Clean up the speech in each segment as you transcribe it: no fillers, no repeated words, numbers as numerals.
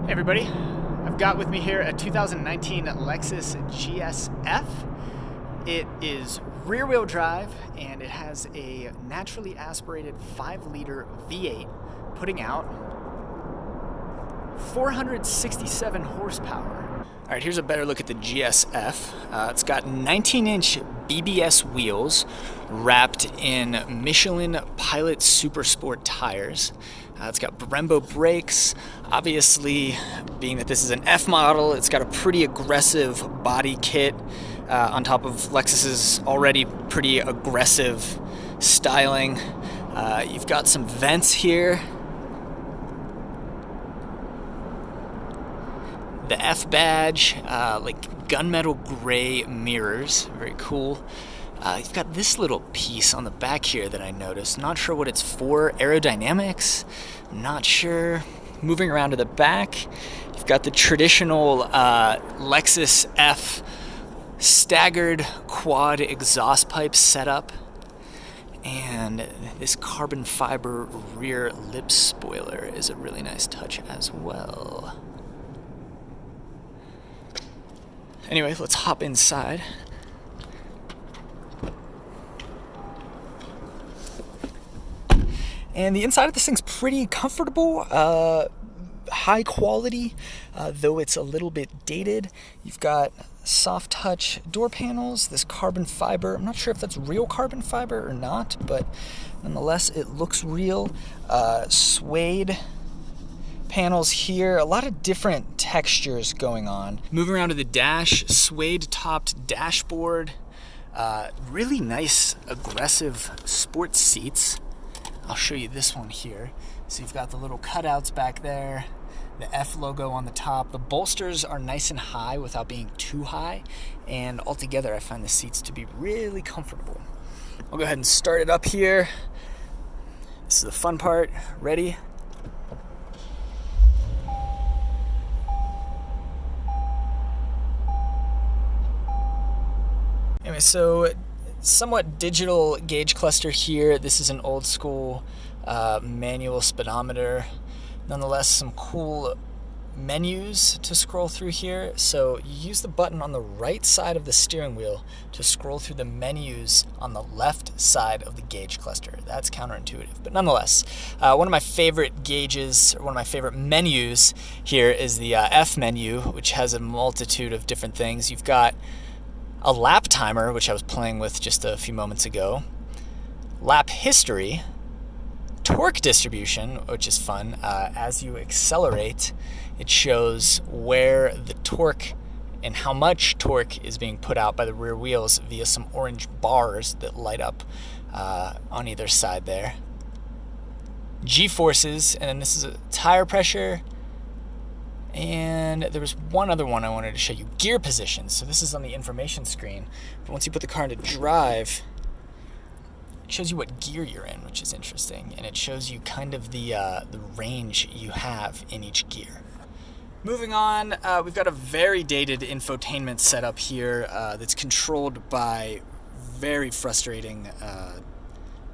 Hey everybody, I've got with me here a 2019 Lexus GSF. It is rear-wheel drive and it has a naturally aspirated 5-liter V8 putting out 467 horsepower. All right, here's a better look at the GSF. It's got 19-inch BBS wheels wrapped in Michelin Pilot Super Sport tires. It's got Brembo brakes. Obviously, being that this is an F model, it's got a pretty aggressive body kit on top of Lexus's already pretty aggressive styling. You've got some vents here. The F badge, like gunmetal gray mirrors, very cool. You've got this little piece on the back here that I noticed. Not sure what it's for. Aerodynamics? Not sure. Moving around to the back, you've got the traditional Lexus F staggered quad exhaust pipe setup. And this carbon fiber rear lip spoiler is a really nice touch as well. Anyway, let's hop inside. And the inside of this thing's pretty comfortable, high quality, though it's a little bit dated. You've got soft touch door panels, this carbon fiber. I'm not sure if that's real carbon fiber or not, but nonetheless, it looks real. Suede panels here, a lot of different textures going on. Moving around to the dash, suede topped dashboard, really nice aggressive sports seats. I'll show you this one here. So you've got the little cutouts back there, the F logo on the top. The bolsters are nice and high without being too high, and altogether I find the seats to be really comfortable. I'll go ahead and start it up here. This is the fun part. Ready? Anyway, so somewhat digital gauge cluster here. This is an old school manual speedometer. Nonetheless, some cool menus to scroll through here. So you use the button on the right side of the steering wheel to scroll through the menus on the left side of the gauge cluster. That's counterintuitive, but nonetheless, one of my favorite gauges, or one of my favorite menus here is the F menu, which has a multitude of different things. You've got a lap timer, which I was playing with just a few moments ago, lap history, torque distribution, which is fun. As you accelerate, it shows where the torque and how much torque is being put out by the rear wheels via some orange bars that light up on either side there. G-forces, and then this is a tire pressure. And there was one other one I wanted to show you, gear positions. So this is on the information screen, but once you put the car into drive, it shows you what gear you're in, which is interesting, and it shows you kind of the range you have in each gear. Moving on, we've got a very dated infotainment setup here that's controlled by very frustrating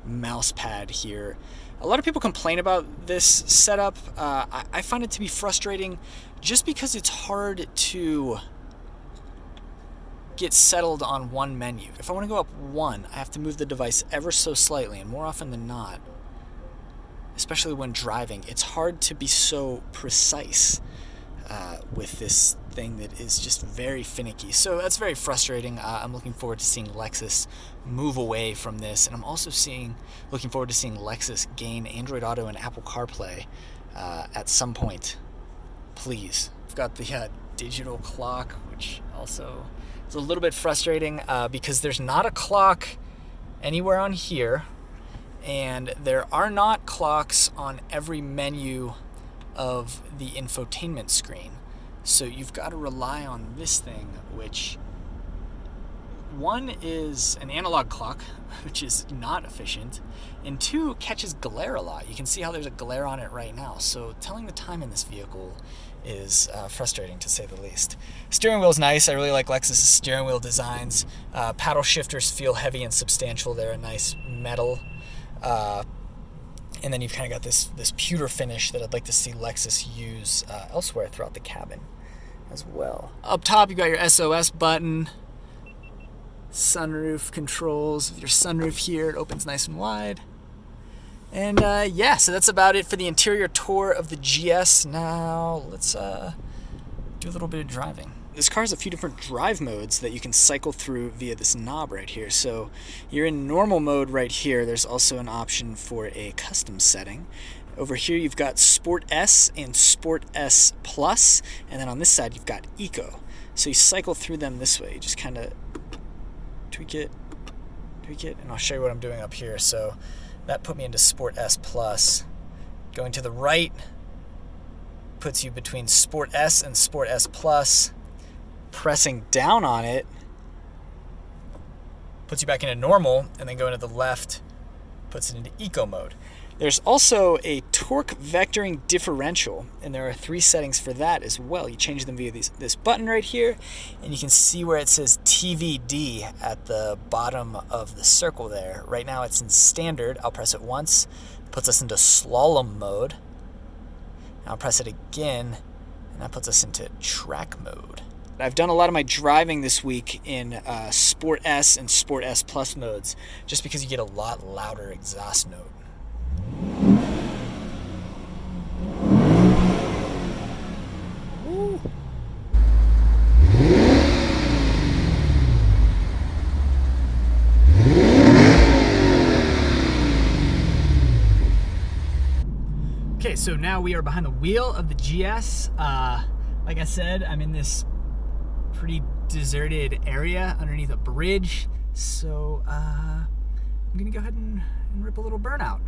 mouse pad here. A lot of people complain about this setup. I find it to be frustrating just because it's hard to get settled on one menu. If I want to go up one, I have to move the device ever so slightly, and more often than not, especially when driving, it's hard to be so precise with this thing that is just very finicky. So that's very frustrating. I'm looking forward to seeing Lexus move away from this, and I'm also looking forward to seeing Lexus gain Android Auto and Apple CarPlay at some point. Please. I've got the digital clock, which also is a little bit frustrating because there's not a clock anywhere on here, and there are not clocks on every menu of the infotainment screen. So you've got to rely on this thing, which one is an analog clock, which is not efficient, and two, catches glare a lot. You can see how there's a glare on it right now. So telling the time in this vehicle is frustrating, to say the least. Steering wheel's nice. I really like Lexus's steering wheel designs. Paddle shifters feel heavy and substantial. They're a nice metal. And then you've kind of got this pewter finish that I'd like to see Lexus use elsewhere throughout the cabin as well. Up top, you got your SOS button, sunroof controls. With your sunroof here, it opens nice and wide. And yeah, so that's about it for the interior tour of the GS. Now let's do a little bit of driving. This car has a few different drive modes that you can cycle through via this knob right here. So you're in normal mode right here. There's also an option for a custom setting. Over here you've got Sport S and Sport S Plus, and then on this side you've got Eco. So you cycle through them this way. You just kind of tweak it, and I'll show you what I'm doing up here. So that put me into Sport S Plus. Going to the right puts you between Sport S and Sport S Plus. Pressing down on it puts you back into normal, and then going to the left puts it into eco mode. There's also a torque vectoring differential, and there are 3 settings for that as well. You change them via this button right here, and you can see where it says TVD at the bottom of the circle there. Right now it's in standard. I'll press it once, puts us into slalom mode. I'll press it again, and that puts us into track mode. I've done a lot of my driving this week in Sport S and Sport S Plus modes, just because you get a lot louder exhaust note. Woo. Okay, so now we are behind the wheel of the GS. Like I said, I'm in this pretty deserted area underneath a bridge, so I'm gonna go ahead and rip a little burnout.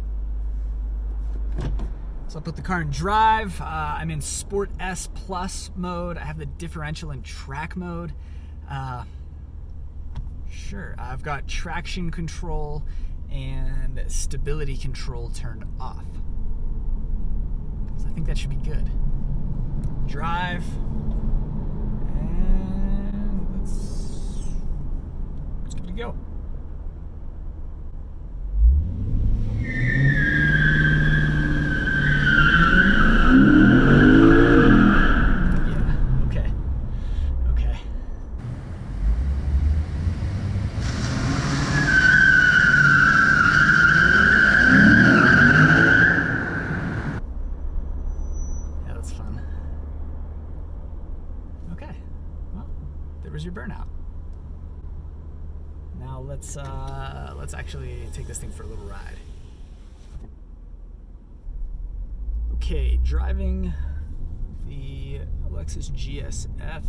So I'll put the car in drive. I'm in Sport S Plus mode. I have the differential in track mode. Sure, I've got traction control and stability control turned off, so I think that should be good. Drive. Let's give it a go. Yeah, okay. Yeah, that's fun. Okay, well, there was your burnout. Now let's actually take this thing for a little ride. Okay, driving the Lexus GSF.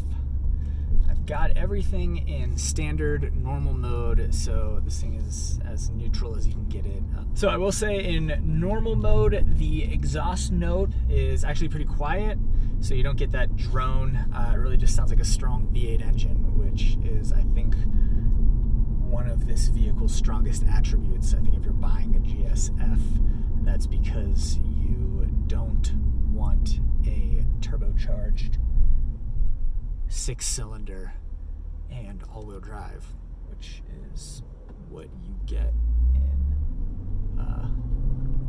I've got everything in standard normal mode, so this thing is as neutral as you can get it. So I will say in normal mode, the exhaust note is actually pretty quiet, so you don't get that drone. It really just sounds like a strong V8 engine, which is, I think, one of this vehicle's strongest attributes. I think if you're buying a GSF, that's because you don't want a turbocharged 6-cylinder and all-wheel drive, which is what you get in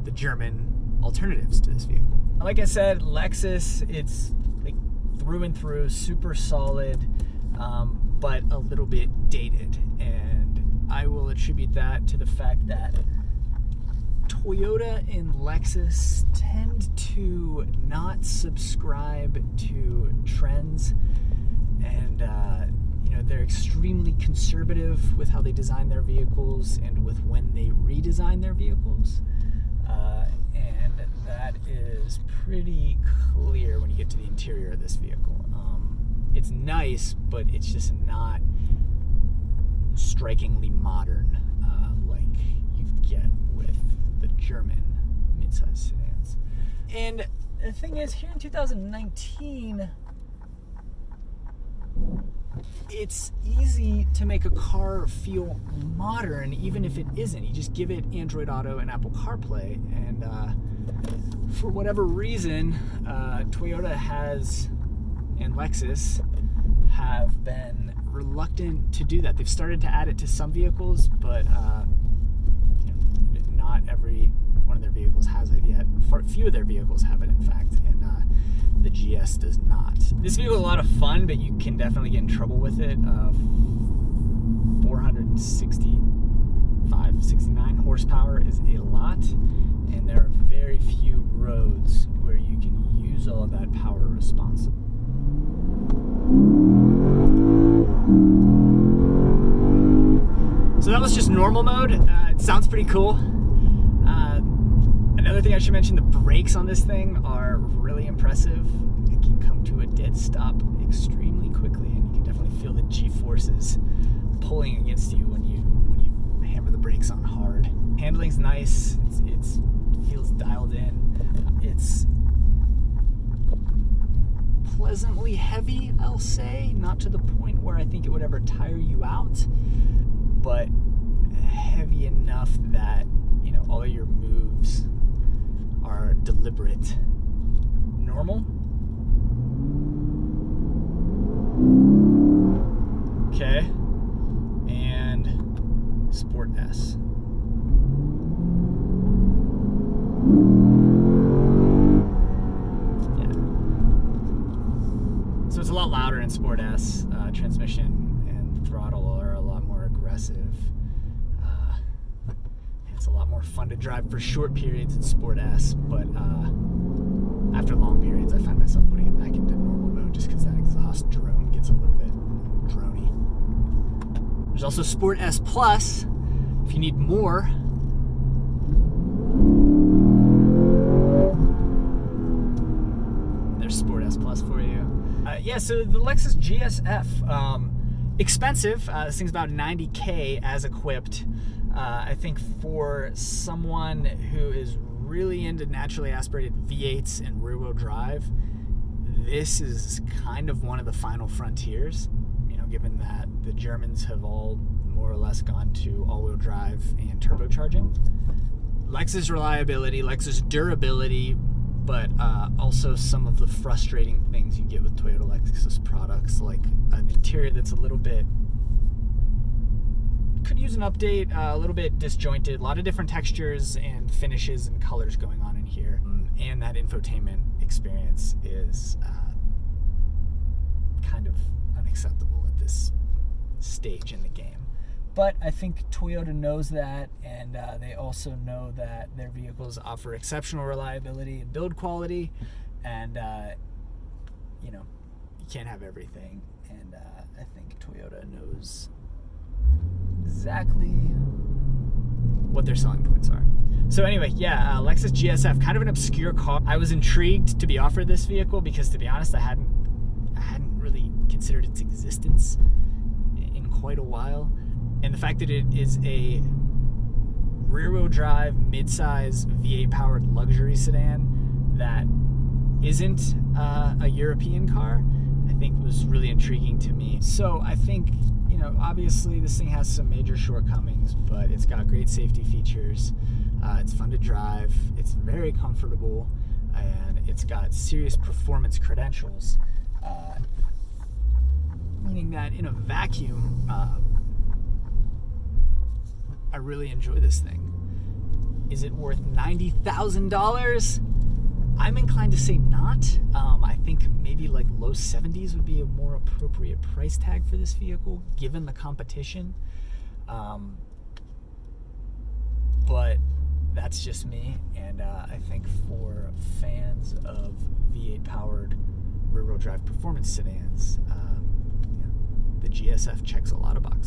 the German alternatives to this vehicle. Like I said, Lexus, it's like through and through super solid, but a little bit dated, and I will attribute that to the fact that Toyota and Lexus tend to not subscribe to trends, and they're extremely conservative with how they design their vehicles and with when they redesign their vehicles, and that is pretty clear when you get to the interior of this vehicle. It's nice, but it's just not strikingly modern like you get with the German midsize sedans. And the thing is, here in 2019, it's easy to make a car feel modern, even if it isn't. You just give it Android Auto and Apple CarPlay, and for whatever reason, Toyota has, and Lexus have been reluctant to do that. They've started to add it to some vehicles, but not every one of their vehicles has it yet. Few of their vehicles have it, in fact, and the GS does not. This vehicle is a lot of fun, but you can definitely get in trouble with it. 465, 69 horsepower is a lot, and there are very few roads where you can use all of that power responsibly. So that was just normal mode. It sounds pretty cool. Another thing I should mention, the brakes on this thing are really impressive. It can come to a dead stop extremely quickly, and you can definitely feel the G-forces pulling against you when you hammer the brakes on hard. Handling's nice. It feels dialed in. It's pleasantly heavy, I'll say. Not to the point where I think it would ever tire you out, but heavy enough that, you know, all of your moves are deliberate. Normal. Okay. And Sport S. Yeah. So it's a lot louder in Sport S. Transmission and throttle are a lot more aggressive. It's a lot more fun to drive for short periods in Sport S, but after long periods, I find myself putting it back into normal mode just because that exhaust drone gets a little bit drony. There's also Sport S Plus, if you need more. There's Sport S Plus for you. Yeah, so the Lexus GSF, expensive. This thing's about $90K as equipped. I think for someone who is really into naturally aspirated V8s and rear-wheel drive, this is kind of one of the final frontiers, you know, given that the Germans have all more or less gone to all-wheel drive and turbocharging. Lexus reliability, Lexus durability, but also some of the frustrating things you get with Toyota Lexus products, like an interior that's a little bit, could use an update, a little bit disjointed, a lot of different textures and finishes and colors going on in here, and that infotainment experience is kind of unacceptable at this stage in the game. But I think Toyota knows that, and they also know that their vehicles offer exceptional reliability and build quality, and you know, you can't have everything, and I think Toyota knows exactly what their selling points are. So anyway, yeah, Lexus GSF, kind of an obscure car. I was intrigued to be offered this vehicle because, to be honest, I hadn't really considered its existence in quite a while. And the fact that it is a rear-wheel drive, midsize, V8-powered luxury sedan that isn't a European car, I think was really intriguing to me. So I think, you know, obviously this thing has some major shortcomings, but it's got great safety features. It's fun to drive. It's very comfortable, and it's got serious performance credentials, meaning that in a vacuum, I really enjoy this thing. Is it worth $90,000? I'm inclined to say not. I think maybe like low 70s would be a more appropriate price tag for this vehicle, given the competition. But that's just me, and I think for fans of V8-powered rear-wheel drive performance sedans, the GSF checks a lot of boxes.